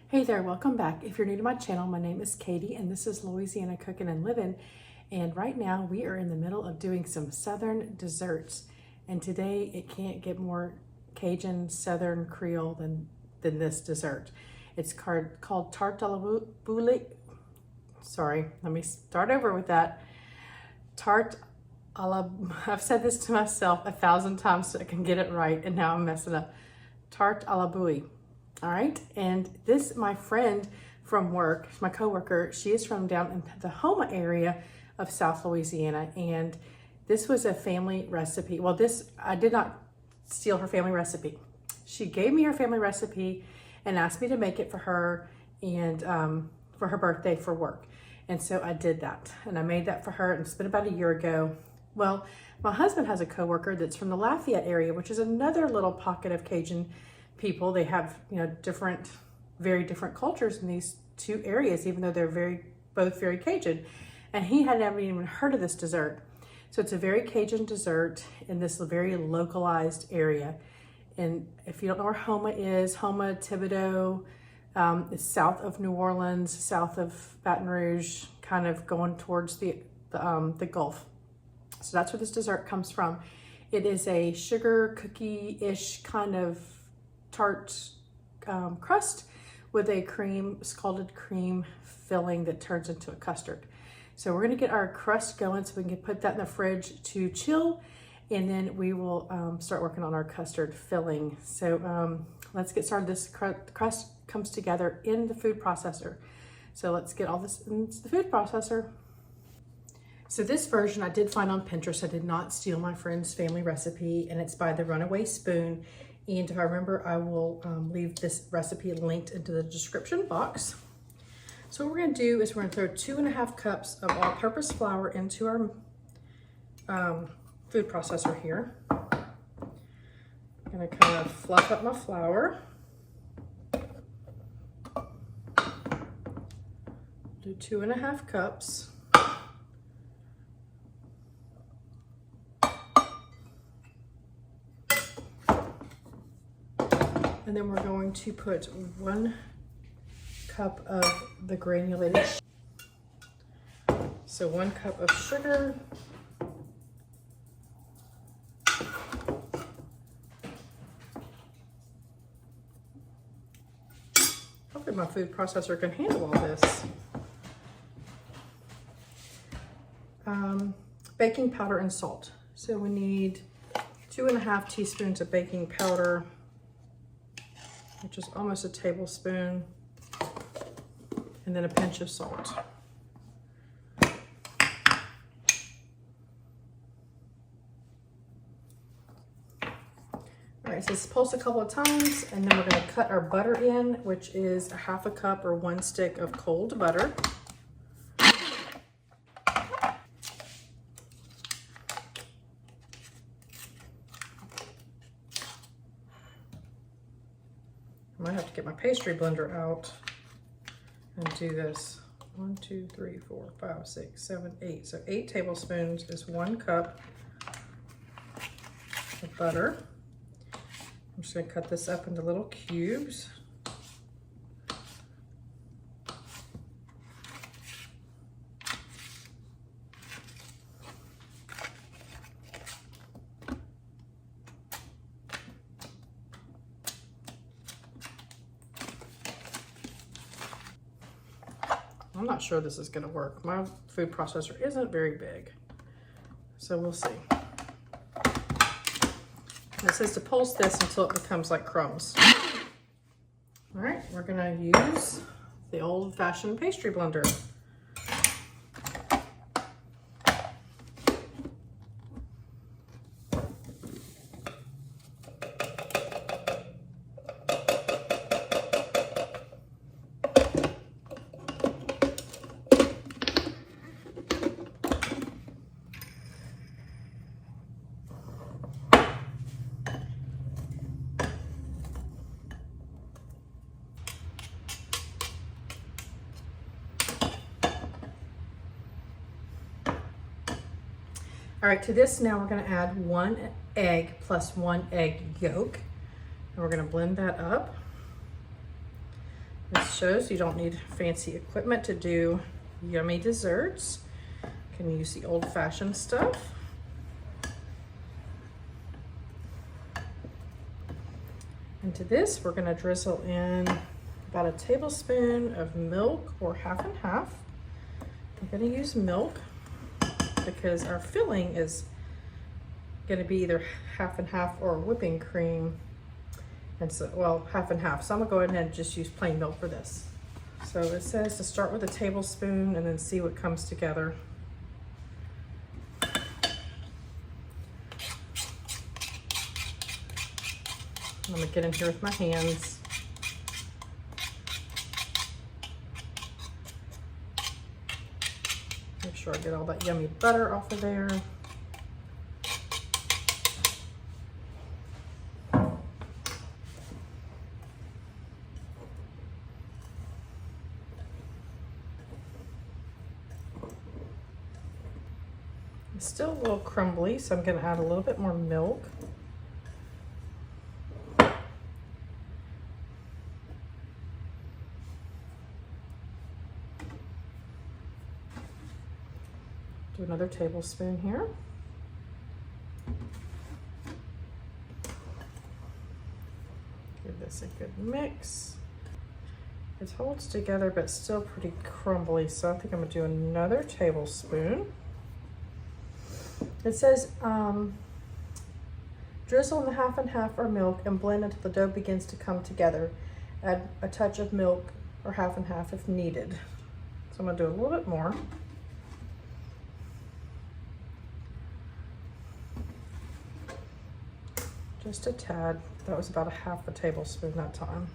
Hey there, welcome back. If you're new to my channel, my name is Katie and this is Louisiana Cooking and Living. And right now we are in the middle of doing some Southern desserts. And today it can't get more Cajun Southern Creole than this dessert. It's called Tarte à la Bouillie. Sorry, let me start over with that. Tarte à la, I've said this to myself 1,000 times so I can get it right, and now I'm messing up. Tarte à la Bouillie. All right, and this, my friend from work, my coworker, she is from down in the Houma area of South Louisiana, and this was a family recipe. Well, I did not steal her family recipe. She gave me her family recipe and asked me to make it for her and for her birthday for work. And so I did that, and I made that for her, and it's been about a year ago. Well, my husband has a coworker that's from the Lafayette area, which is another little pocket of Cajun people. They have, very different cultures in these two areas, even though they're both very Cajun. And he had never even heard of this dessert. So it's a very Cajun dessert in this very localized area. And if you don't know where Houma is, Houma, Thibodaux, is south of New Orleans, south of Baton Rouge, kind of going towards the Gulf. So that's where this dessert comes from. It is a sugar cookie-ish kind of tart crust with a scalded cream filling that turns into a custard. So we're gonna get our crust going so we can put that in the fridge to chill, and then we will start working on our custard filling. So let's get started. This crust comes together in the food processor. So let's get all this into the food processor. So this version I did find on Pinterest. I did not steal my friend's family recipe, and it's by the Runaway Spoon. And if I remember, I will leave this recipe linked into the description box. So what we're gonna do is we're gonna throw 2½ cups of all-purpose flour into our food processor here. I'm gonna kind of fluff up my flour. Do 2½ cups. And then we're going to put 1 cup of the granulated sugar. So 1 cup of sugar. Hopefully my food processor can handle all this. Baking powder and salt. So we need 2½ teaspoons of baking powder, which is almost a tablespoon, and then a pinch of salt. All right, so let's pulse a couple of times, and then we're gonna cut our butter in, which is 1/2 cup or 1 stick of cold butter. I might have to get my pastry blender out and do this. 1, 2, 3, 4, 5, 6, 7, 8. So 8 tablespoons is 1 cup of butter. I'm just gonna cut this up into little cubes. I'm not sure this is gonna work. My food processor isn't very big, so we'll see. It says to pulse this until it becomes like crumbs. All right, we're gonna use the old-fashioned pastry blender. All right, to this now we're gonna add 1 egg plus 1 egg yolk. And we're gonna blend that up. This shows you don't need fancy equipment to do yummy desserts. You can use the old-fashioned stuff. Into this, we're gonna drizzle in about a tablespoon of milk, or half and half. I'm gonna use milk because our filling is gonna be either half and half or whipping cream. And so, well, half and half. So I'm gonna go ahead and just use plain milk for this. So it says to start with a tablespoon and then see what comes together. I'm gonna get in here with my hands. Make sure I get all that yummy butter off of there. It's still a little crumbly, so I'm gonna add a little bit more milk. Do another tablespoon here. Give this a good mix. It holds together, but still pretty crumbly, so I think I'm gonna do another tablespoon. It says drizzle in the half and half or milk and blend until the dough begins to come together. Add a touch of milk or half and half if needed. So I'm gonna do a little bit more. Just a tad. That was about a half a tablespoon that time.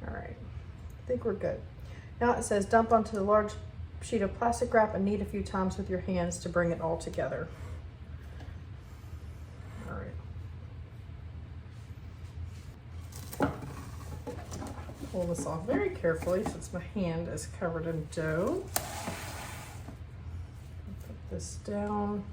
All right, I think we're good. Now it says dump onto the large sheet of plastic wrap and knead a few times with your hands to bring it all together. All right. Pull this off very carefully since my hand is covered in dough. Put this down.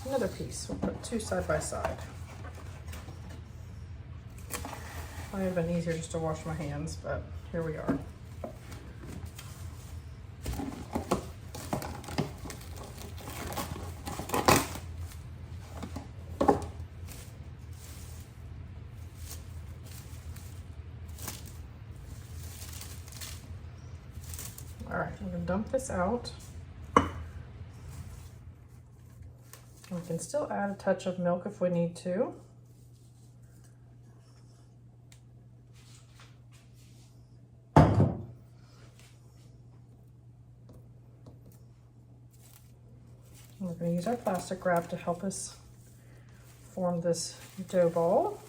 Another piece. We'll put two side by side. Might have been easier just to wash my hands, but here we are. All right, I'm gonna dump this out. We can still add a touch of milk if we need to. We're going to use our plastic wrap to help us form this dough ball.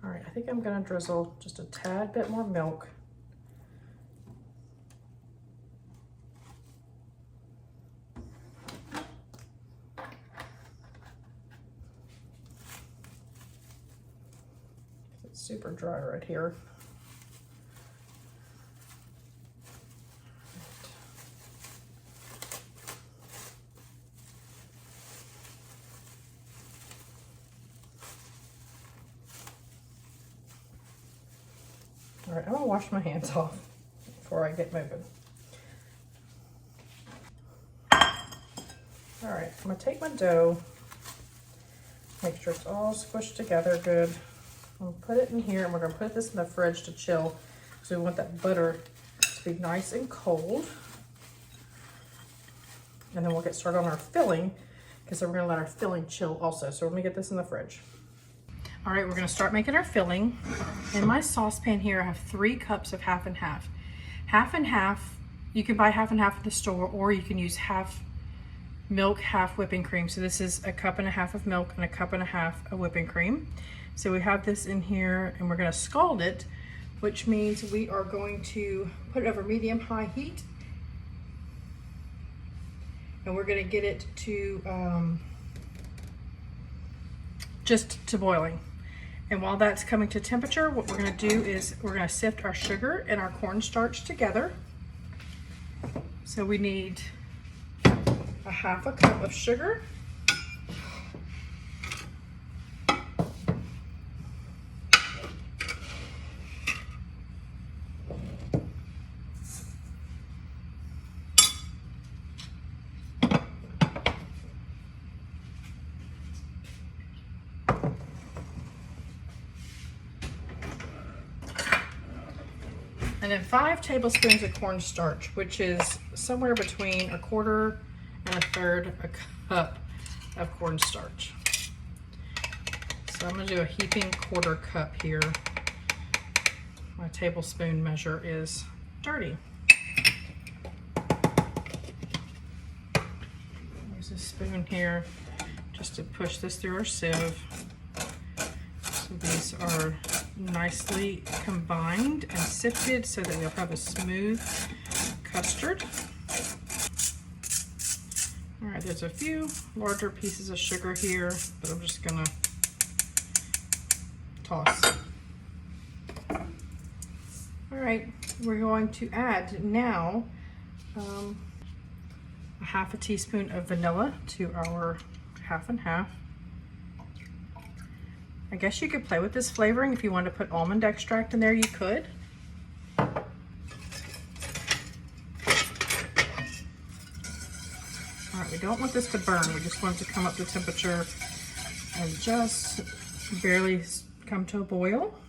All right, I think I'm gonna drizzle just a tad bit more milk. It's super dry right here. All right, I'm gonna wash my hands off before I get moving. All right, I'm gonna take my dough, make sure it's all squished together good. I'm gonna put it in here and we're gonna put this in the fridge to chill because we want that butter to be nice and cold. And then we'll get started on our filling because we're gonna let our filling chill also. So let me get this in the fridge. All right, we're gonna start making our filling. In my saucepan here, I have 3 cups of half and half. Half and half, you can buy half and half at the store, or you can use half milk, half whipping cream. So this is 1.5 cups of milk and 1.5 cups of whipping cream. So we have this in here and we're gonna scald it, which means we are going to put it over medium-high heat. And we're gonna get it to just to boiling. And while that's coming to temperature, what we're gonna do is we're gonna sift our sugar and our cornstarch together. So we need 1/2 cup of sugar. And then 5 tablespoons of cornstarch, which is somewhere between 1/4 and 1/3 a cup of cornstarch. So I'm gonna do a heaping 1/4 cup here. My tablespoon measure is dirty. There's a spoon here just to push this through our sieve. So these are nicely combined and sifted so that we'll have a smooth custard. All right, there's a few larger pieces of sugar here, but I'm just gonna toss. All right, we're going to add now 1/2 teaspoon of vanilla to our half and half. I guess you could play with this flavoring. If you wanted to put almond extract in there, you could. All right, we don't want this to burn. We just want it to come up to temperature and just barely come to a boil.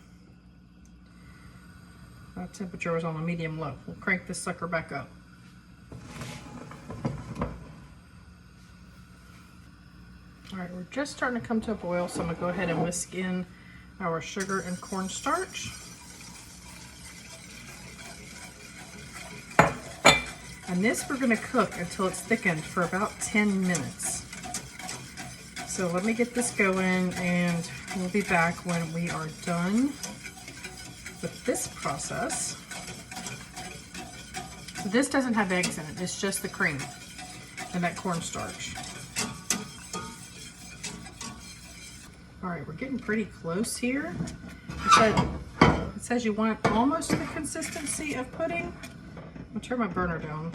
That temperature was on a medium low. We'll crank this sucker back up. All right, we're just starting to come to a boil, so I'm gonna go ahead and whisk in our sugar and cornstarch. And this we're gonna cook until it's thickened for about 10 minutes. So let me get this going and we'll be back when we are done with this process. So this doesn't have eggs in it, it's just the cream and that cornstarch. All right, we're getting pretty close here. It says you want almost the consistency of pudding. I'll turn my burner down,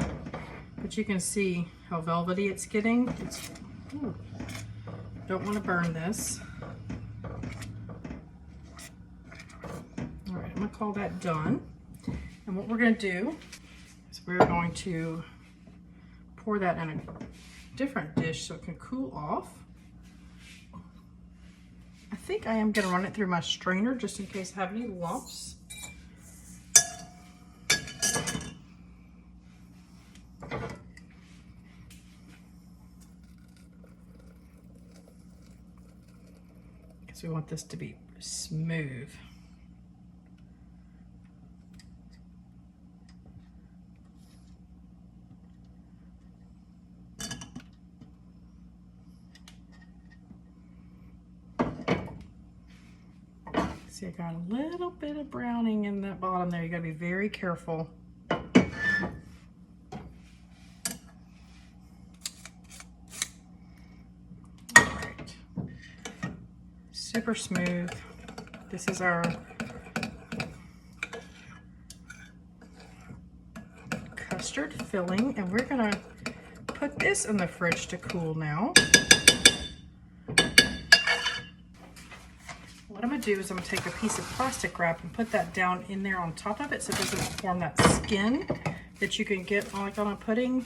but you can see how velvety it's getting. Don't want to burn this. All right, I'm gonna call that done. And what we're gonna do is we're going to pour that in a different dish so it can cool off. I think I am going to run it through my strainer just in case I have any lumps. Because we want this to be smooth. See, I got a little bit of browning in that bottom there. You gotta be very careful. All right. Super smooth. This is our custard filling, and we're gonna put this in the fridge to cool now. What I'm gonna do is I'm gonna take a piece of plastic wrap and put that down in there on top of it so it doesn't form that skin that you can get like on a pudding.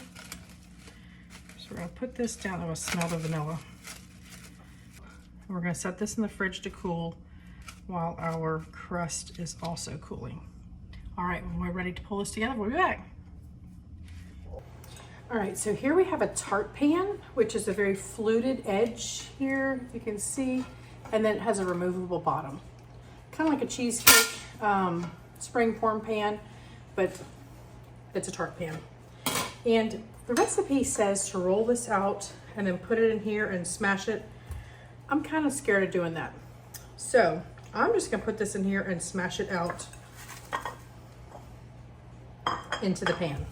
So we're gonna put this down. I'm gonna smell the vanilla. And we're gonna set this in the fridge to cool while our crust is also cooling. All right, when we're ready to pull this together, we'll be back. All right, so here we have a tart pan, which is a very fluted edge here, you can see, and then it has a removable bottom. Kind of like a cheesecake spring form pan, but it's a tart pan. And the recipe says to roll this out and then put it in here and smash it. I'm kind of scared of doing that. So I'm just gonna put this in here and smash it out into the pan.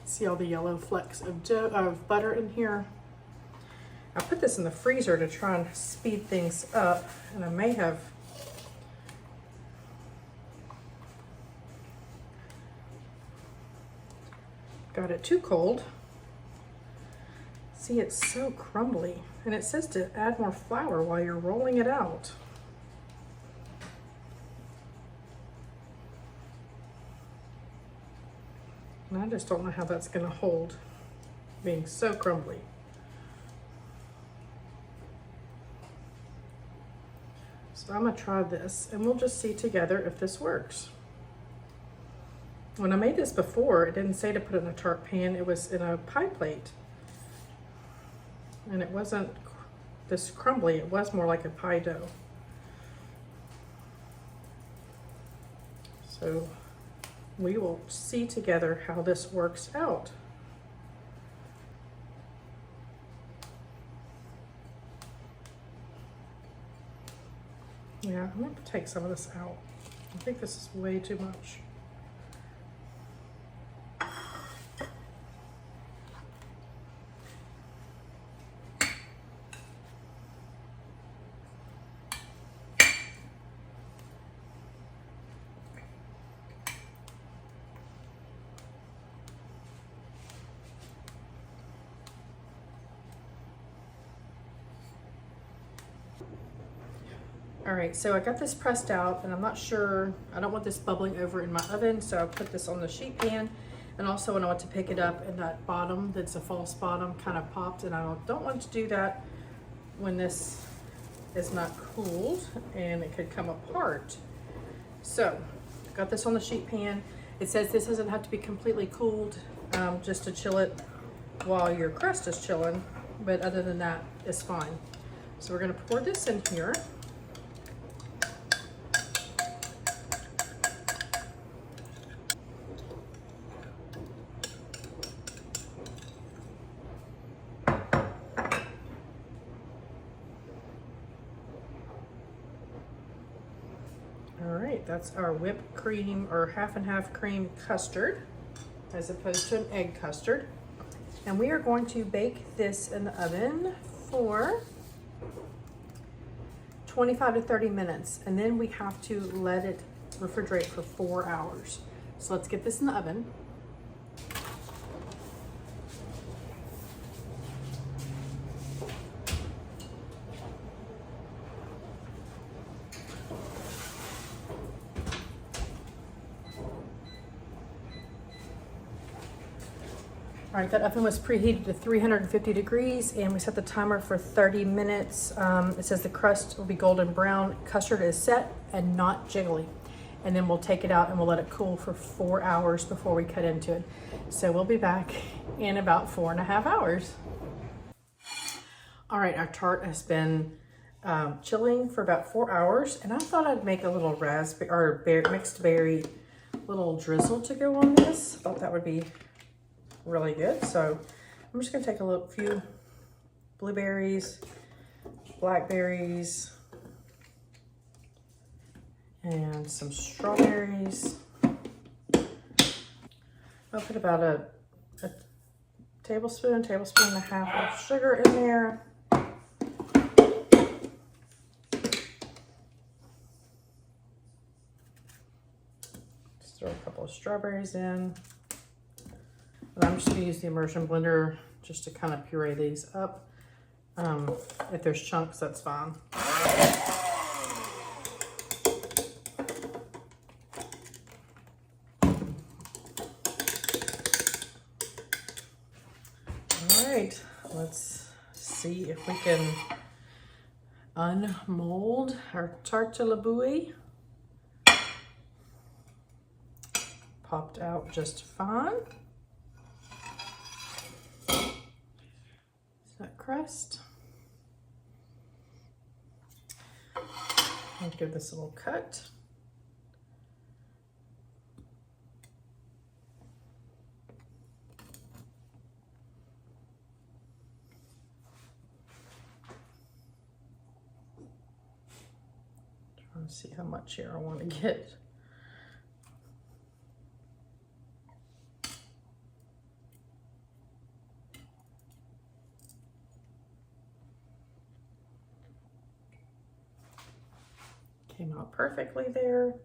See all the yellow flecks of butter in here. I put this in the freezer to try and speed things up, and I may have got it too cold. See, it's so crumbly, and it says to add more flour while you're rolling it out. And I just don't know how that's gonna hold, being so crumbly. So I'm gonna try this, and we'll just see together if this works. When I made this before, it didn't say to put it in a tart pan, it was in a pie plate. And it wasn't this crumbly, it was more like a pie dough. So we will see together how this works out. Yeah, I'm going to take some of this out. I think this is way too much. All right, so I got this pressed out, and I'm not sure, I don't want this bubbling over in my oven, so I put this on the sheet pan. And also when I want to pick it up, and that bottom, that's a false bottom, kind of popped, and I don't want to do that when this is not cooled, and it could come apart. So, got this on the sheet pan. It says this doesn't have to be completely cooled, just to chill it while your crust is chilling, but other than that, it's fine. So we're gonna pour this in here. All right, that's our whipped cream or half and half cream custard as opposed to an egg custard. And we are going to bake this in the oven for 25 to 30 minutes. And then we have to let it refrigerate for 4 hours. So let's get this in the oven. All right, that oven was preheated to 350 degrees, and we set the timer for 30 minutes. It says the crust will be golden brown. Custard is set and not jiggly. And then we'll take it out and we'll let it cool for 4 hours before we cut into it. So we'll be back in about 4.5 hours. All right, our tart has been chilling for about 4 hours, and I thought I'd make a little raspberry or mixed berry little drizzle to go on this. Thought that would be really good. So I'm just gonna take a few blueberries, blackberries, and some strawberries. I'll put about a tablespoon and a half of sugar in there. Just throw a couple of strawberries in. And I'm just going to use the immersion blender just to kind of puree these up. If there's chunks, that's fine. All right, let's see if we can unmold our tarte à la bouillie. popped out just fine. That crust. I'll give this a little cut. Trying to see how much here I want to get. Came out perfectly there.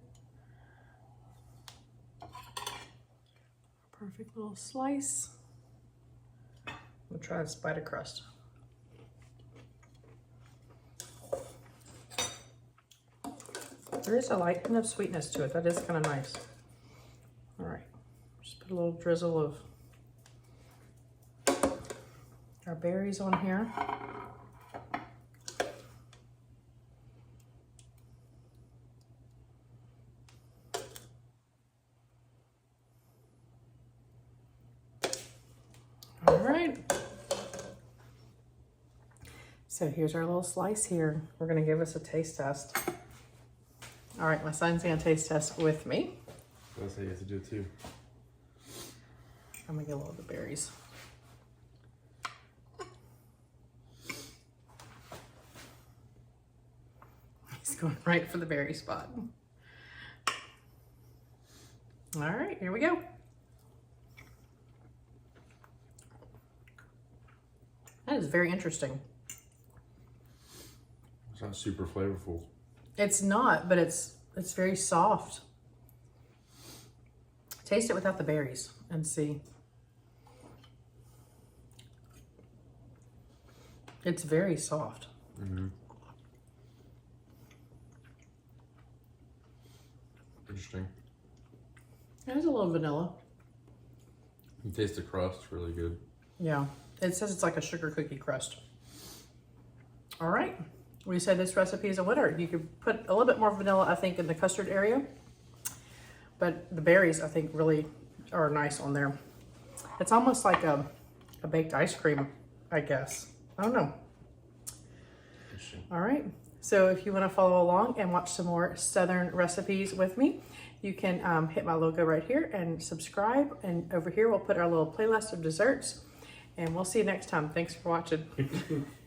Perfect little slice. We'll try the spider crust. There is a light enough sweetness to it. That is kind of nice. All right, just put a little drizzle of our berries on here. All right. So here's our little slice here. We're gonna give us a taste test. All right, my son's gonna taste test with me. That's how you have to do it too. I'm gonna get a little of the berries. He's going right for the berry spot. All right, here we go. That is very interesting. It's not super flavorful. It's not, but it's very soft. Taste it without the berries and see. It's very soft. Mm-hmm. Interesting. There's a little vanilla. You taste the crust, really good. Yeah, it says it's like a sugar cookie crust. All right, we say this recipe is a winner. You could put a little bit more vanilla, I think, in the custard area, but the berries, I think, really are nice on there. It's almost like a baked ice cream, I guess. I don't know. All right, so if you want to follow along and watch some more Southern recipes with me, you can hit my logo right here and subscribe. And over here, we'll put our little playlist of desserts. And we'll see you next time. Thanks for watching.